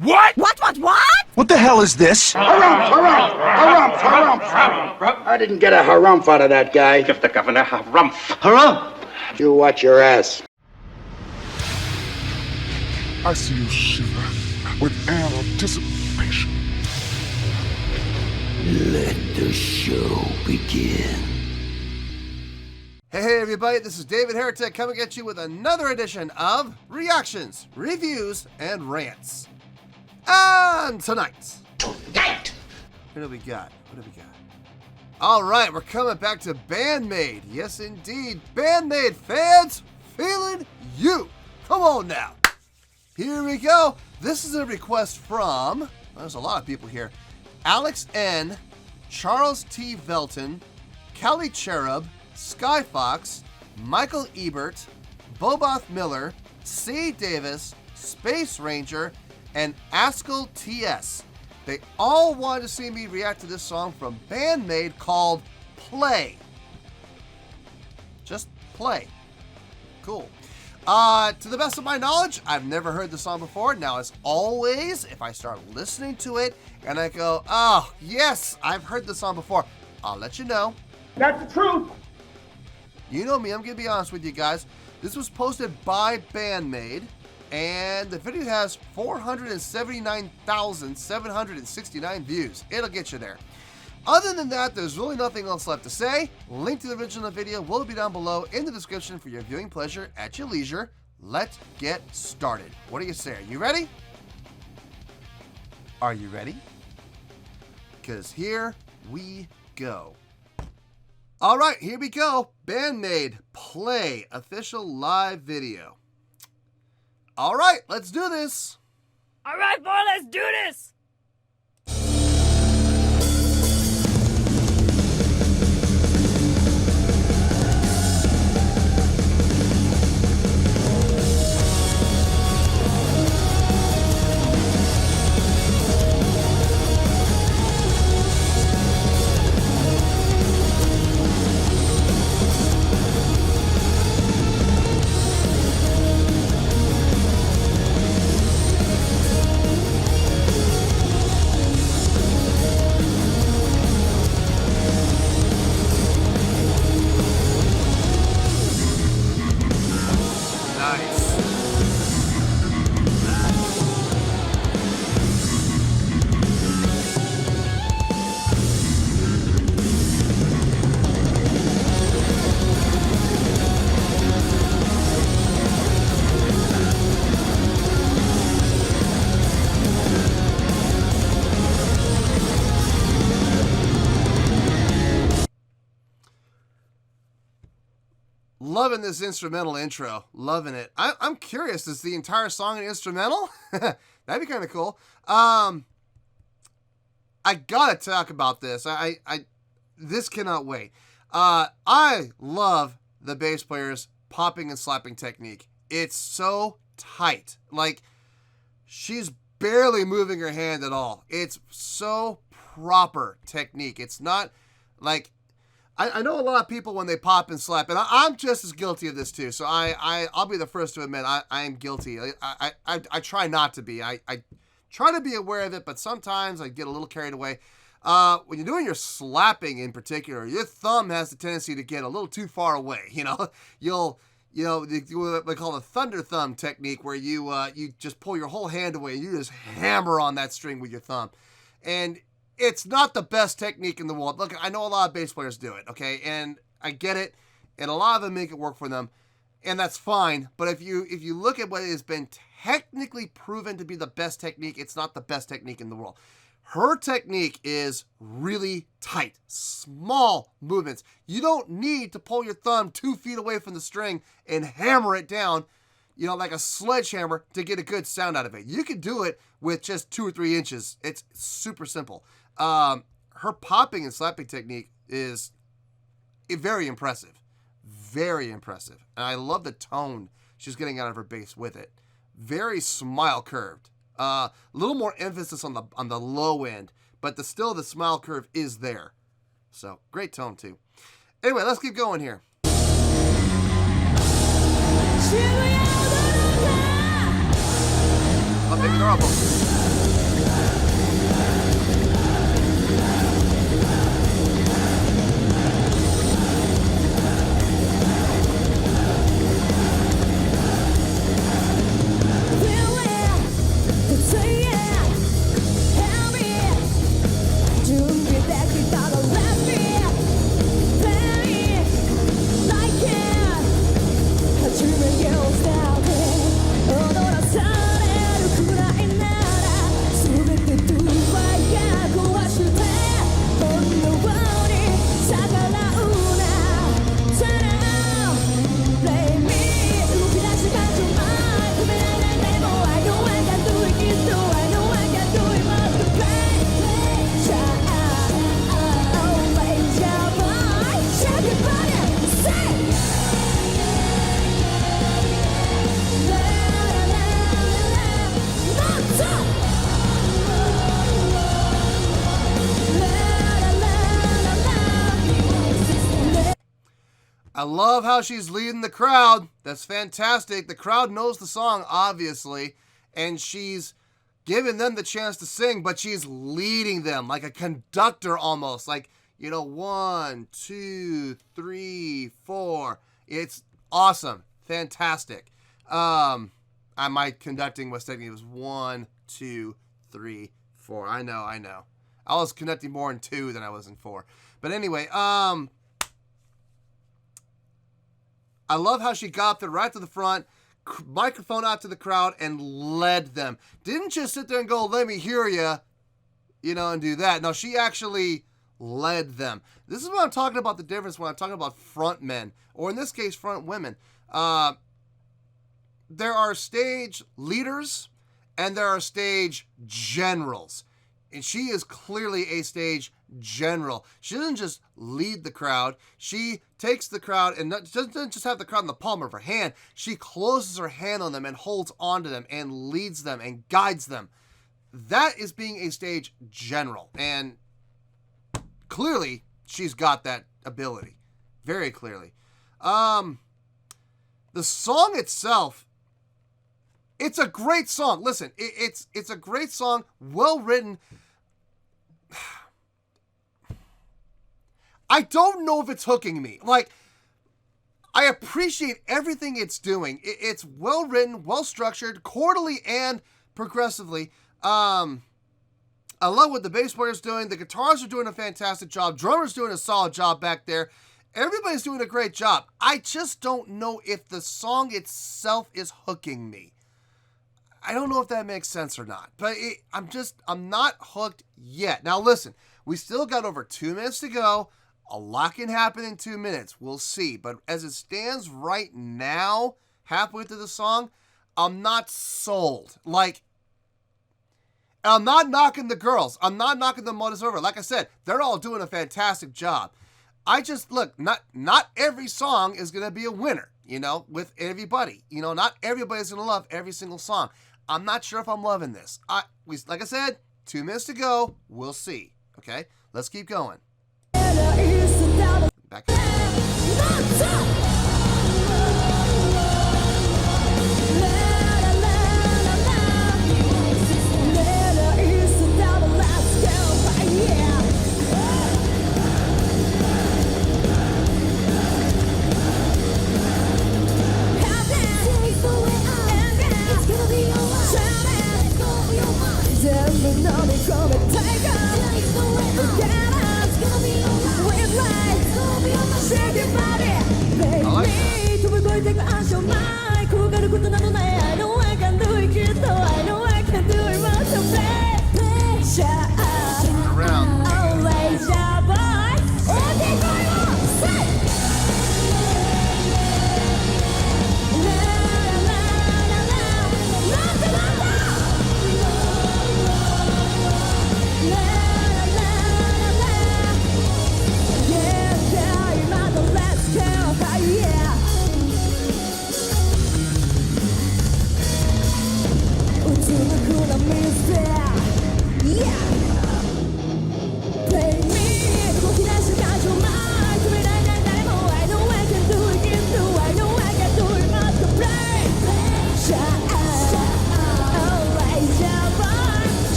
What? What? What the hell is this? Harumph. I didn't get a harumph out of that guy. Give the governor harumph. Harumph! You watch your ass. I see you shiver with anticipation. Let the show begin. Hey everybody, this is David Heretic coming at you with another edition of Reactions, Reviews, and Rants. And tonight, what do we got? All right, we're coming back to Band-Maid. Yes, indeed. Band-Maid Fans FEELIN YOU. Come on now. Here we go. This is a request from, there's a lot of people here, Alex N., Charles T. Velton, Kelly Cherub, Sky Fox, Michael Ebert, Boboth Miller, C. Davis, Space Ranger, and Askell TS. They all wanted to see me react to this song from Band-Maid called Play. Just Play. Cool. To the best of my knowledge, I've never heard the song before. Now, as always, if I start listening to it and I go, oh, yes, I've heard the song before, I'll let you know. That's the truth. You know me, I'm going to be honest with you guys. This was posted by Band-Maid, and the video has 479,769 views. It'll get you there. Other than that, there's really nothing else left to say. Link to the original video will be down below in the description for your viewing pleasure at your leisure. Let's get started. What do you say? Are you ready? Are you ready? Because here we go. All right, here we go. Band-Maid Play official live video. All right, let's do this. All right, boy, let's do this. Loving this instrumental intro. Loving it. I'm curious, is the entire song an instrumental? That'd be kind of cool. I gotta talk about this. This cannot wait. I love the bass player's popping and slapping technique. It's so tight. Like, she's barely moving her hand at all. It's so proper technique. It's not like, I know a lot of people when they pop and slap, and I'm just as guilty of this too. So I'll be the first to admit I am guilty. I try not to be. I try to be aware of it, but sometimes I get a little carried away. When you're doing your slapping in particular, your thumb has the tendency to get a little too far away. You know, what they call the thunder thumb technique, where you just pull your whole hand away and you just hammer on that string with your thumb, and it's not the best technique in the world. Look, I know a lot of bass players do it, okay? And I get it, and a lot of them make it work for them, and that's fine. But if you look at what has been technically proven to be the best technique, it's not the best technique in the world. Her technique is really tight, small movements. You don't need to pull your thumb 2 feet away from the string and hammer it down, you know, like a sledgehammer to get a good sound out of it. You can do it with just 2 or 3 inches. It's super simple. Her popping and slapping technique is very impressive. Very impressive. And I love the tone she's getting out of her bass with it. Very smile curved. A little more emphasis on the low end, but still the smile curve is there. So, great tone too. Anyway, let's keep going here. Love Incredible. I love how she's leading the crowd. That's fantastic. The crowd knows the song, obviously, and she's giving them the chance to sing, but she's leading them like a conductor almost. Like, 1, 2, 3, 4. It's awesome. Fantastic. My conducting was technically, it was 1, 2, 3, 4. I know. I was conducting more in 2 than I was in 4. But anyway, I love how she got there right to the front, microphone out to the crowd, and led them. Didn't just sit there and go, let me hear you, and do that. No, she actually led them. This is what I'm talking about, the difference when I'm talking about front men, or in this case, front women. There are stage leaders, and there are stage generals. And she is clearly a stage general. She doesn't just lead the crowd. She takes the crowd and doesn't just have the crowd in the palm of her hand. She closes her hand on them and holds on to them and leads them and guides them. That is being a stage general. And clearly, she's got that ability. Very clearly. The song itself, it's a great song. Listen, it's a great song, well written. I don't know if it's hooking me. Like, I appreciate everything it's doing. It's well written, well structured, chordally and progressively. I love what the bass player's doing. The guitars are doing a fantastic job. Drummer's doing a solid job back there. Everybody's doing a great job. I just don't know if the song itself is hooking me. I don't know if that makes sense or not, but I'm not hooked yet. Now listen, we still got over 2 minutes to go. A lot can happen in 2 minutes. We'll see. But as it stands right now, halfway through the song, I'm not sold. Like, I'm not knocking the girls. I'm not knocking the Modas over. Like I said, they're all doing a fantastic job. Look, not every song is going to be a winner, with everybody. Not everybody's going to love every single song. I'm not sure if I'm loving this. Like I said, 2 minutes to go. We'll see. Okay, let's keep going. Back up.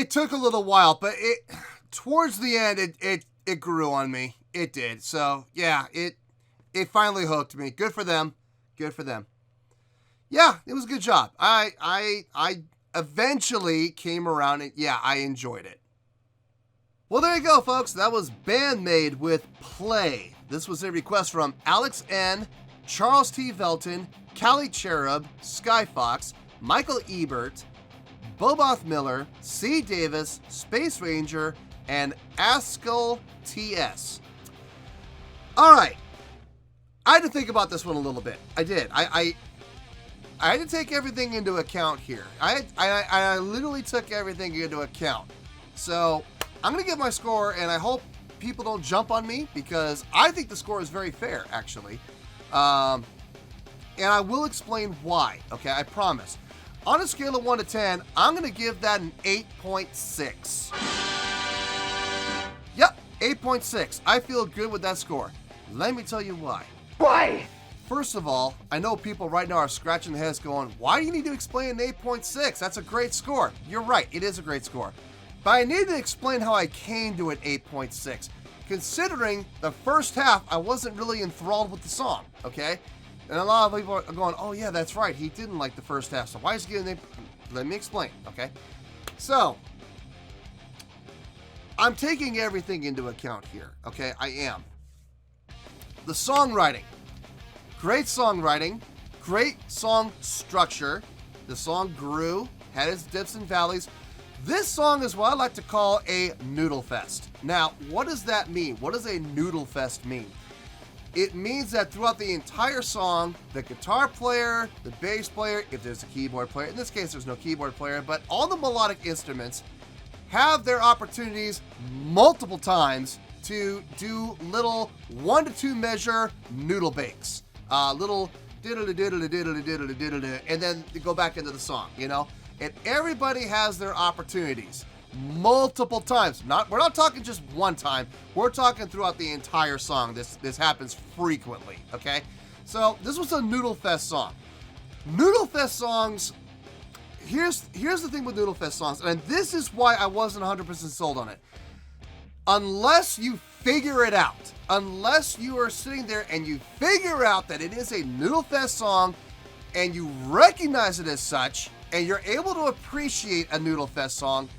it took a little while, but towards the end, it grew on me. It did. So yeah, it finally hooked me. Good for them. Good for them. Yeah, it was a good job. I eventually came around and yeah, I enjoyed it. Well, there you go, folks. That was Band-Maid with Play. This was a request from Alex N., Charles T. Velton, Callie Cherub, Sky Fox, Michael Ebert, Boboth Miller, C. Davis, Space Ranger, and Askell TS. All right. I had to think about this one a little bit. I did. I had to take everything into account here. I literally took everything into account. So I'm going to give my score, and I hope people don't jump on me because I think the score is very fair, actually. And I will explain why, okay? I promise. On a scale of 1 to 10, I'm going to give that an 8.6. Yep, 8.6. I feel good with that score. Let me tell you why. Why? First of all, I know people right now are scratching their heads going, why do you need to explain an 8.6? That's a great score. You're right, it is a great score. But I need to explain how I came to an 8.6. Considering the first half, I wasn't really enthralled with the song, okay? And a lot of people are going, oh yeah, that's right, he didn't like the first half, so why is he getting an 8? Let me explain, okay? So, I'm taking everything into account here, okay? I am. The songwriting. Great songwriting, great song structure. The song grew, had its dips and valleys. This song is what I like to call a noodle fest. Now, what does that mean? What does a noodle fest mean? It means that throughout the entire song, the guitar player, the bass player, if there's a keyboard player, in this case there's no keyboard player, but all the melodic instruments have their opportunities multiple times to do little 1 to 2 measure noodle bakes. Little diddle diddle diddle diddle diddle, and then you go back into the song, you know? And everybody has their opportunities multiple times. We're not talking just one time. We're talking throughout the entire song. This happens frequently, okay? So this was a Noodle Fest song. Noodle Fest songs, here's the thing with Noodle Fest songs, and this is why I wasn't 100% sold on it. Unless you figure it out, unless you are sitting there and you figure out that it is a Noodle Fest song and you recognize it as such, and you're able to appreciate a Noodle Fest song,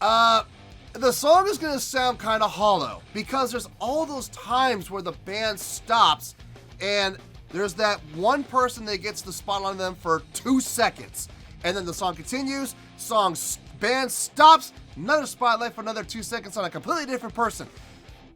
the song is going to sound kind of hollow because there's all those times where the band stops and there's that one person that gets the spot on them for 2 seconds, and then the song continues, band stops, another spotlight for another 2 seconds on a completely different person.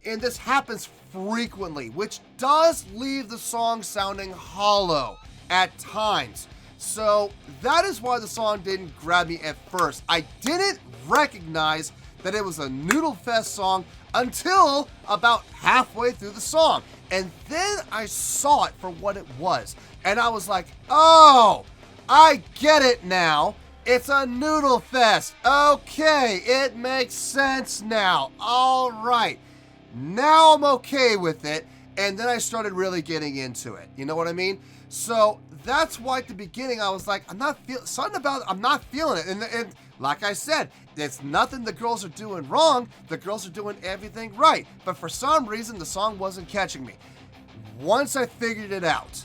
And this happens frequently, which does leave the song sounding hollow at times. So that is why the song didn't grab me at first. I didn't recognize that it was a Noodle Fest song until about halfway through the song. And then I saw it for what it was. And I was like, oh, I get it now. It's a Noodle Fest. Okay, it makes sense now. All right. Now I'm okay with it. And then I started really getting into it. You know what I mean? So that's why at the beginning I was like, I'm not feeling it. And like I said, it's nothing the girls are doing wrong. The girls are doing everything right. But for some reason, the song wasn't catching me. Once I figured it out,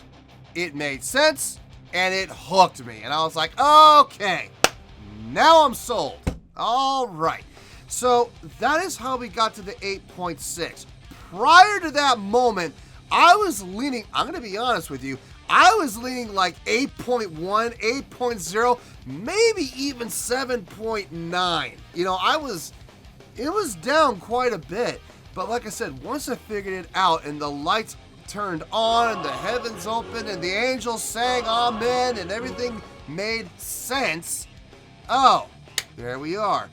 it made sense and it hooked me. And I was like, okay, now I'm sold. All right. So that is how we got to the 8.6. Prior to that moment, I was leaning, I'm going to be honest with you, I was leaning like 8.1, 8.0, maybe even 7.9. You know, it was down quite a bit. But like I said, once I figured it out and the lights turned on and the heavens opened and the angels sang amen and everything made sense. Oh, there we are.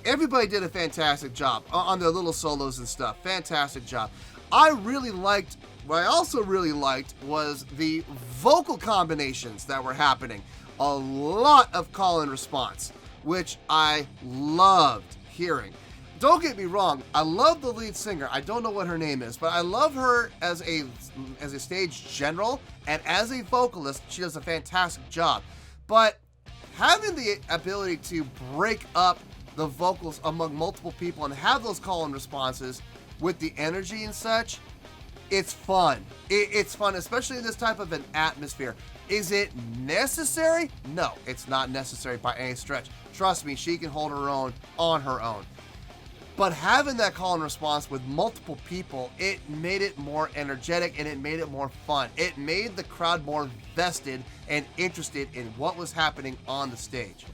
Everybody did a fantastic job on their little solos and stuff. Fantastic job. What I also really liked was the vocal combinations that were happening. A lot of call and response, which I loved hearing. Don't get me wrong, I love the lead singer. I don't know what her name is, but I love her as a stage general, and as a vocalist, she does a fantastic job. But having the ability to break up the vocals among multiple people and have those call-in responses with the energy and such, it's fun. It's fun, especially in this type of an atmosphere. Is it necessary? No, it's not necessary by any stretch. Trust me, she can hold her own on her own. But having that call and response with multiple people, it made it more energetic and it made it more fun. It made the crowd more vested and interested in what was happening on the stage.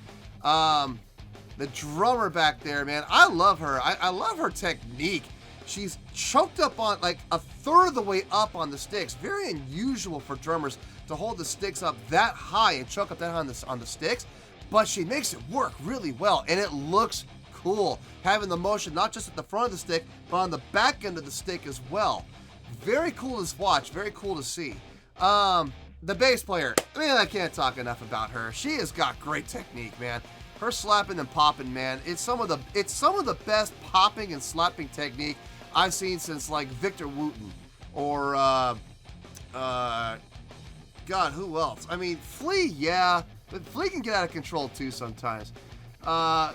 The drummer back there, man, I love her. I love her technique. She's choked up on like a third of the way up on the sticks. Very unusual for drummers to hold the sticks up that high and choke up that high on the sticks, but she makes it work really well, and it looks cool. Having the motion not just at the front of the stick, but on the back end of the stick as well. Very cool to watch, very cool to see. The bass player, man, I can't talk enough about her. She has got great technique, man. Her slapping and popping, man, it's some of the best popping and slapping technique I've seen since like Victor Wooten or God, who else? I mean, Flea, yeah, but Flea can get out of control too sometimes. No,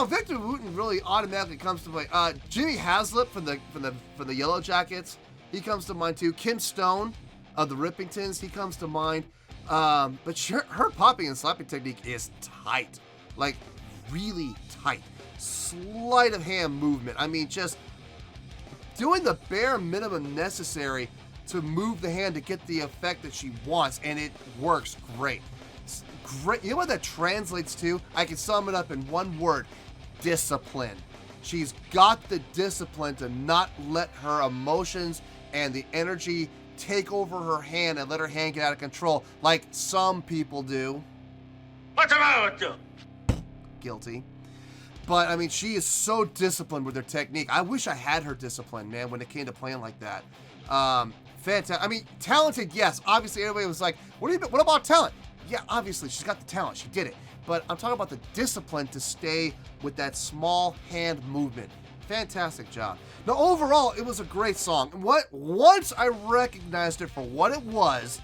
Victor Wooten really automatically comes to mind. Jimmy Haslip from the Yellow Jackets, he comes to mind too. Kim Stone of the Rippingtons, he comes to mind. But her popping and slapping technique is tight, like really tight. Sleight of hand movement. I mean, just doing the bare minimum necessary to move the hand to get the effect that she wants, and it works great. It's great. You know what that translates to? I can sum it up in one word: discipline. She's got the discipline to not let her emotions and the energy take over her hand and let her hand get out of control like some people do. What's the matter with you? Guilty. But I mean, she is so disciplined with her technique. I wish I had her discipline, man, when it came to playing like that. Fantastic. I mean, talented, yes. Obviously, everybody was like, what about talent? Yeah, obviously, she's got the talent. She did it. But I'm talking about the discipline to stay with that small hand movement. Fantastic job. Now, overall, it was a great song. Once I recognized it for what it was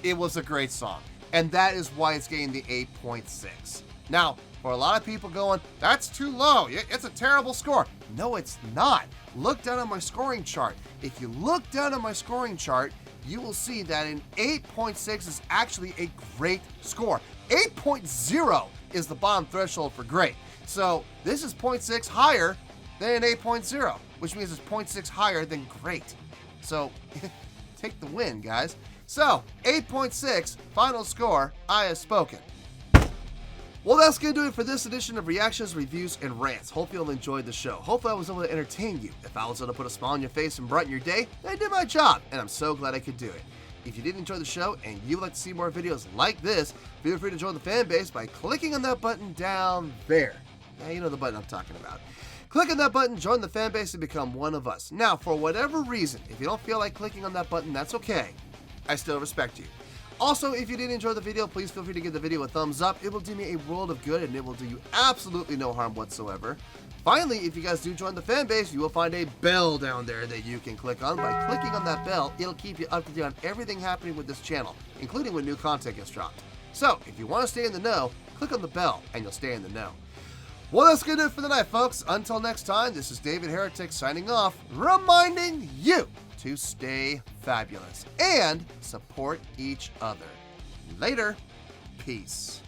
a great song. And that is why it's getting the 8.6. Now, for a lot of people going, that's too low. It's a terrible score. No, it's not. Look down on my scoring chart. If you look down on my scoring chart, you will see that an 8.6 is actually a great score. 8.0 is the bottom threshold for great. So this is 0.6 higher than an 8.0, which means it's 0.6 higher than great. So take the win, guys. So 8.6, final score, I have spoken. Well, that's going to do it for this edition of Reactions, Reviews, and Rants. Hope you all enjoyed the show. Hopefully I was able to entertain you. If I was able to put a smile on your face and brighten your day, then I did my job, and I'm so glad I could do it. If you did enjoy the show and you would like to see more videos like this, feel free to join the fan base by clicking on that button down there. Yeah, you know the button I'm talking about. Click on that button, join the fan base, and become one of us. Now, for whatever reason, if you don't feel like clicking on that button, that's okay. I still respect you. Also, if you did enjoy the video, please feel free to give the video a thumbs up. It will do me a world of good, and it will do you absolutely no harm whatsoever. Finally, if you guys do join the fan base, you will find a bell down there that you can click on. By clicking on that bell, it'll keep you up to date on everything happening with this channel, including when new content gets dropped. So, if you want to stay in the know, click on the bell, and you'll stay in the know. Well, that's going to do it for the night, folks. Until next time, this is David Heretic signing off, reminding you to stay fabulous and support each other. Later. Peace.